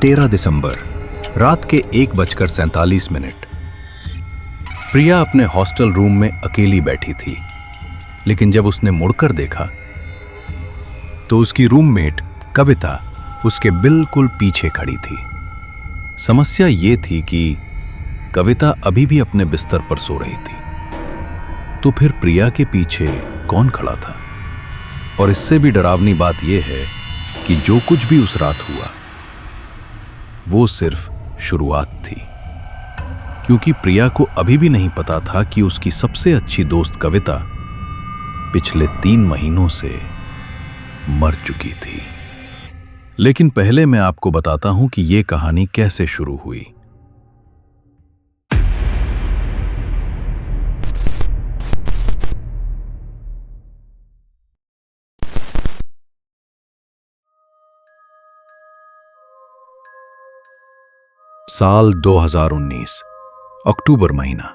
13 दिसंबर रात के 1:47। प्रिया अपने हॉस्टल रूम में अकेली बैठी थी, लेकिन जब उसने मुड़कर देखा तो उसकी रूममेट कविता उसके बिल्कुल पीछे खड़ी थी। समस्या ये थी कि कविता अभी भी अपने बिस्तर पर सो रही थी। तो फिर प्रिया के पीछे कौन खड़ा था? और इससे भी डरावनी बात यह है कि जो कुछ भी उस रात हुआ वो सिर्फ शुरुआत थी, क्योंकि प्रिया को अभी भी नहीं पता था कि उसकी सबसे अच्छी दोस्त कविता पिछले 3 महीनों से मर चुकी थी। लेकिन पहले मैं आपको बताता हूं कि यह कहानी कैसे शुरू हुई। साल 2019, अक्टूबर महीना।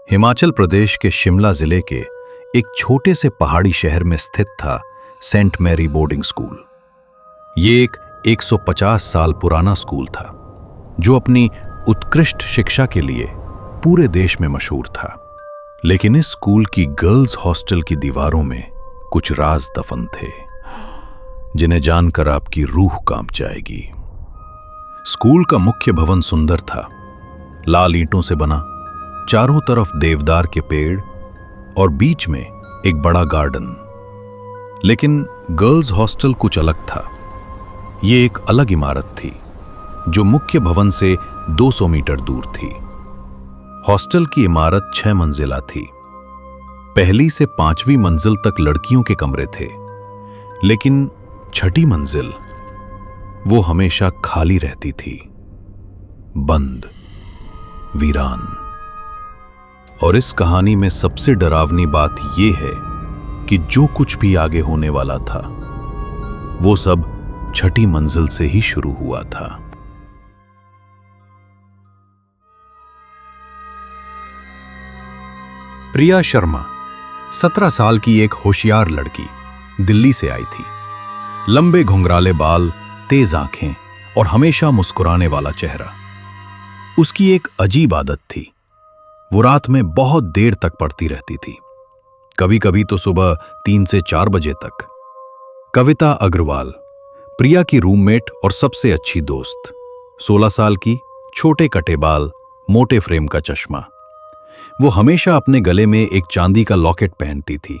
हिमाचल प्रदेश के शिमला जिले के एक छोटे से पहाड़ी शहर में स्थित था सेंट मैरी बोर्डिंग स्कूल। ये एक 150 साल पुराना स्कूल था, जो अपनी उत्कृष्ट शिक्षा के लिए पूरे देश में मशहूर था। लेकिन इस स्कूल की गर्ल्स हॉस्टल की दीवारों में कुछ राज दफन थे, जिन्हें जानकर आपकी रूह कांप जाएगी। स्कूल का मुख्य भवन सुंदर था, लाल ईंटों से बना, चारों तरफ देवदार के पेड़ और बीच में एक बड़ा गार्डन। लेकिन गर्ल्स हॉस्टल कुछ अलग था। ये एक अलग इमारत थी, जो मुख्य भवन से 200 मीटर दूर थी। हॉस्टल की इमारत 6 मंजिला थी। पहली से 5वीं मंजिल तक लड़कियों के कमरे थे, लेकिन 6ठी मंजिल वो हमेशा खाली रहती थी, बंद, वीरान। और इस कहानी में सबसे डरावनी बात यह है कि जो कुछ भी आगे होने वाला था वो सब 6ठी मंजिल से ही शुरू हुआ था। प्रिया शर्मा 17 साल की एक होशियार लड़की दिल्ली से आई थी। लंबे घुंघराले बाल, तेज आंखें और हमेशा मुस्कुराने वाला चेहरा। उसकी एक अजीब आदत थी, वो रात में बहुत देर तक पढ़ती रहती थी, कभी कभी तो सुबह 3 से 4 बजे तक। कविता अग्रवाल, प्रिया की रूममेट और सबसे अच्छी दोस्त, 16 साल की, छोटे कटे बाल, मोटे फ्रेम का चश्मा। वो हमेशा अपने गले में एक चांदी का लॉकेट पहनती थी,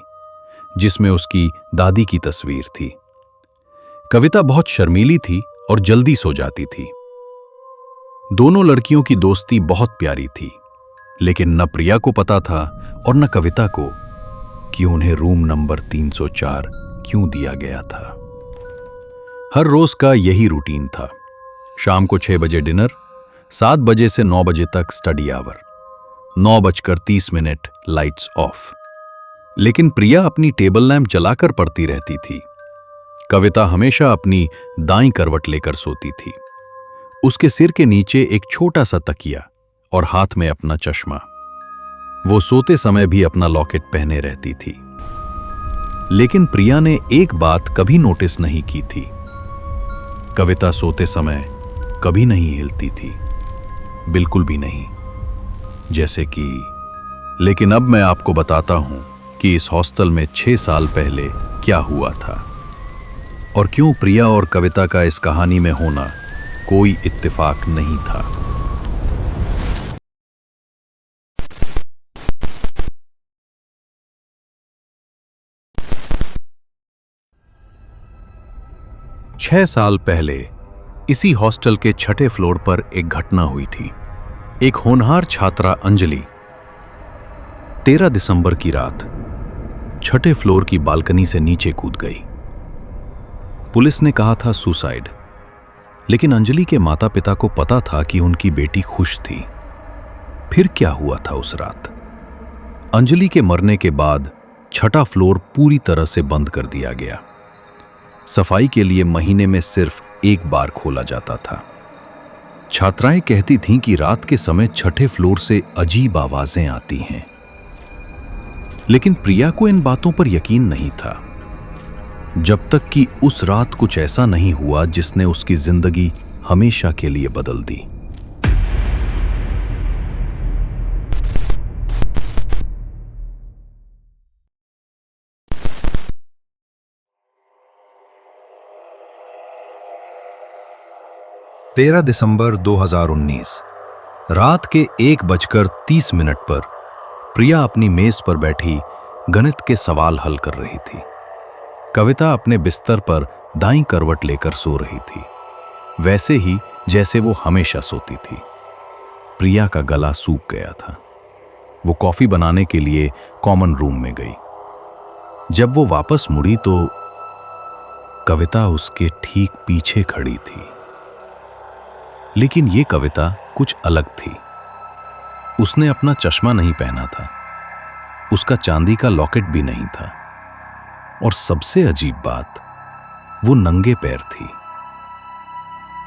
जिसमें उसकी दादी की तस्वीर थी। कविता बहुत शर्मीली थी और जल्दी सो जाती थी। दोनों लड़कियों की दोस्ती बहुत प्यारी थी, लेकिन न प्रिया को पता था और न कविता को कि उन्हें रूम नंबर 304 क्यों दिया गया था। हर रोज का यही रूटीन था। शाम को 6 बजे डिनर, 7 बजे से 9 बजे तक स्टडी आवर, 9:30 लाइट्स ऑफ। लेकिन प्रिया अपनी टेबल लैंप जलाकर पढ़ती रहती थी। कविता हमेशा अपनी दाईं करवट लेकर सोती थी, उसके सिर के नीचे एक छोटा सा तकिया और हाथ में अपना चश्मा। वो सोते समय भी अपना लॉकेट पहने रहती थी। लेकिन प्रिया ने एक बात कभी नोटिस नहीं की थी, कविता सोते समय कभी नहीं हिलती थी, बिल्कुल भी नहीं। जैसे कि लेकिन अब मैं आपको बताता हूं कि इस हॉस्टल में 6 साल पहले क्या हुआ था और क्यों प्रिया और कविता का इस कहानी में होना कोई इत्तेफाक नहीं था। छह साल पहले इसी हॉस्टल के 6ठे फ्लोर पर एक घटना हुई थी। एक होनहार छात्रा अंजलि 13 दिसंबर की रात 6ठे फ्लोर की बालकनी से नीचे कूद गई। पुलिस ने कहा था सुसाइड, लेकिन अंजलि के माता पिता को पता था कि उनकी बेटी खुश थी। फिर क्या हुआ था उस रात? अंजलि के मरने के बाद 6ठा फ्लोर पूरी तरह से बंद कर दिया गया। सफाई के लिए महीने में सिर्फ 1 बार खोला जाता था। छात्राएं कहती थीं कि रात के समय 6ठे फ्लोर से अजीब आवाजें आती हैं। लेकिन प्रिया को इन बातों पर यकीन नहीं था, जब तक कि उस रात कुछ ऐसा नहीं हुआ जिसने उसकी जिंदगी हमेशा के लिए बदल दी। तेरह दिसंबर 2019 रात के 1:30 पर प्रिया अपनी मेज पर बैठी गणित के सवाल हल कर रही थी। कविता अपने बिस्तर पर दाईं करवट लेकर सो रही थी, वैसे ही जैसे वो हमेशा सोती थी। प्रिया का गला सूख गया था। वो कॉफी बनाने के लिए कॉमन रूम में गई। जब वो वापस मुड़ी तो कविता उसके ठीक पीछे खड़ी थी। लेकिन ये कविता कुछ अलग थी। उसने अपना चश्मा नहीं पहना था, उसका चांदी का लॉकेट भी नहीं था, और सबसे अजीब बात, वो नंगे पैर थी।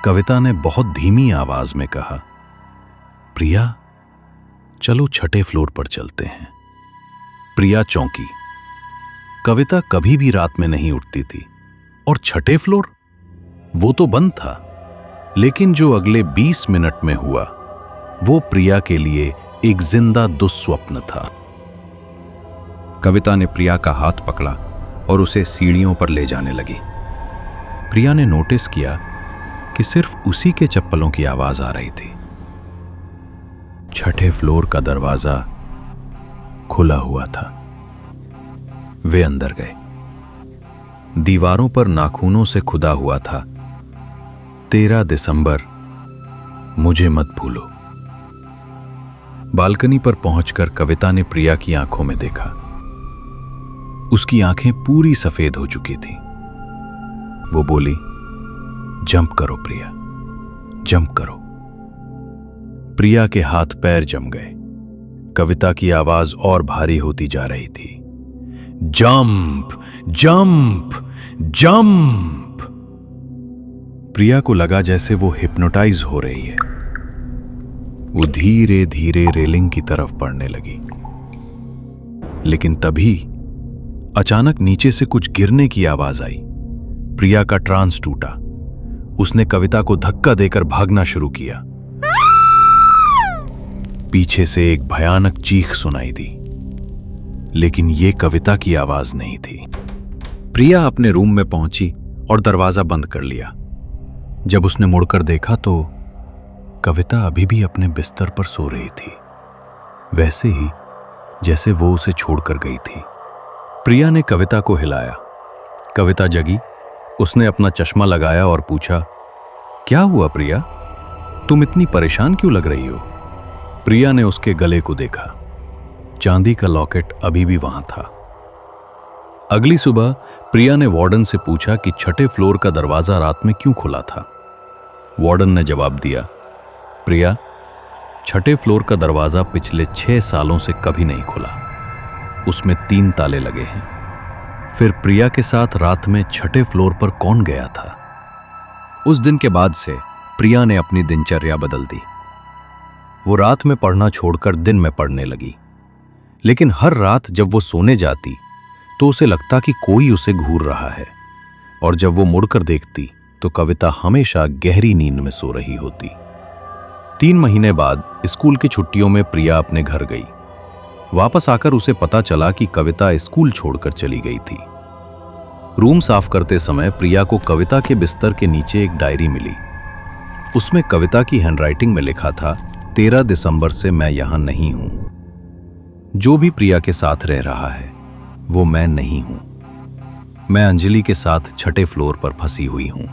कविता ने बहुत धीमी आवाज में कहा, प्रिया, चलो छठे फ्लोर पर चलते हैं। प्रिया चौंकी। कविता कभी भी रात में नहीं उठती थी, और छठे फ्लोर, वो तो बंद था। लेकिन जो अगले 20 मिनट में हुआ, वो प्रिया के लिए एक जिंदा दुस्वप्न था। कविता ने प्रिया का हाथ पकड़ा और उसे सीढ़ियों पर ले जाने लगी। प्रिया ने नोटिस किया कि सिर्फ उसी के चप्पलों की आवाज आ रही थी। छठे फ्लोर का दरवाजा खुला हुआ था। वे अंदर गए। दीवारों पर नाखूनों से खुदा हुआ था, 13 दिसंबर, मुझे मत भूलो। बालकनी पर पहुंचकर कविता ने प्रिया की आंखों में देखा। उसकी आंखें पूरी सफेद हो चुकी थीं। वो बोली, जंप करो प्रिया, जंप करो। प्रिया के हाथ पैर जम गए। कविता की आवाज और भारी होती जा रही थी, जंप, जंप, जंप। प्रिया को लगा जैसे वो हिप्नोटाइज हो रही है। वो धीरे धीरे रेलिंग की तरफ बढ़ने लगी। लेकिन तभी अचानक नीचे से कुछ गिरने की आवाज आई। प्रिया का ट्रांस टूटा। उसने कविता को धक्का देकर भागना शुरू किया। पीछे से एक भयानक चीख सुनाई दी, लेकिन ये कविता की आवाज नहीं थी। प्रिया अपने रूम में पहुंची और दरवाजा बंद कर लिया। जब उसने मुड़कर देखा तो कविता अभी भी अपने बिस्तर पर सो रही थी, वैसे ही जैसे वो उसे छोड़कर गई थी। प्रिया ने कविता को हिलाया। कविता जगी। उसने अपना चश्मा लगाया और पूछा, क्या हुआ प्रिया, तुम इतनी परेशान क्यों लग रही हो? प्रिया ने उसके गले को देखा। चांदी का लॉकेट अभी भी वहां था। अगली सुबह प्रिया ने वार्डन से पूछा कि छठे फ्लोर का दरवाजा रात में क्यों खुला था। वार्डन ने जवाब दिया, प्रिया, छठे फ्लोर का दरवाजा पिछले 6 सालों से कभी नहीं खुला। उसमें 3 ताले लगे हैं। फिर प्रिया के साथ रात में छठे फ्लोर पर कौन गया था? उस दिन के बाद से प्रिया ने अपनी दिनचर्या बदल दी। वो रात में पढ़ना छोड़कर दिन में पढ़ने लगी। लेकिन हर रात जब वो सोने जाती तो उसे लगता कि कोई उसे घूर रहा है, और जब वो मुड़कर देखती तो कविता हमेशा गहरी नींद में सो रही होती। 3 महीने बाद स्कूल की छुट्टियों में प्रिया अपने घर गई। वापस आकर उसे पता चला कि कविता स्कूल छोड़कर चली गई थी। रूम साफ करते समय प्रिया को कविता के बिस्तर के नीचे एक डायरी मिली। उसमें कविता की हैंडराइटिंग में लिखा था, 13 दिसंबर से मैं यहां नहीं हूं। जो भी प्रिया के साथ रह रहा है वो मैं नहीं हूं। मैं अंजलि के साथ छठे फ्लोर पर फंसी हुई हूं।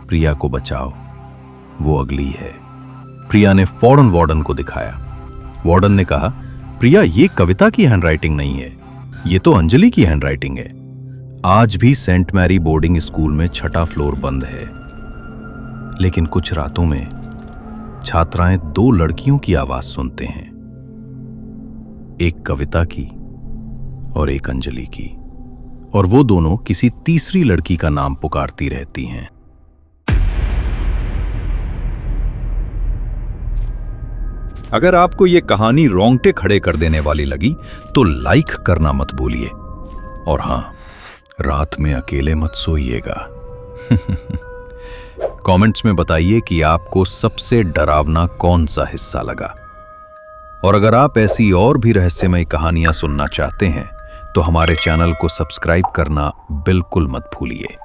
प्रिया को बचाओ, वो अगली है। प्रिया ने फौरन वार्डन को दिखाया। वार्डन ने कहा, प्रिया, ये कविता की हैंडराइटिंग नहीं है, ये तो अंजलि की हैंडराइटिंग है। आज भी सेंट मैरी बोर्डिंग स्कूल में छठा फ्लोर बंद है। लेकिन कुछ रातों में छात्राएं 2 लड़कियों की आवाज सुनते हैं, एक कविता की और एक अंजलि की, और वो दोनों किसी तीसरी लड़की का नाम पुकारती रहती हैं। अगर आपको ये कहानी रोंगटे खड़े कर देने वाली लगी तो लाइक करना मत भूलिए, और हां, रात में अकेले मत सोइएगा। कमेंट्स में बताइए कि आपको सबसे डरावना कौन सा हिस्सा लगा। और अगर आप ऐसी और भी रहस्यमय कहानियां सुनना चाहते हैं तो हमारे चैनल को सब्सक्राइब करना बिल्कुल मत भूलिए।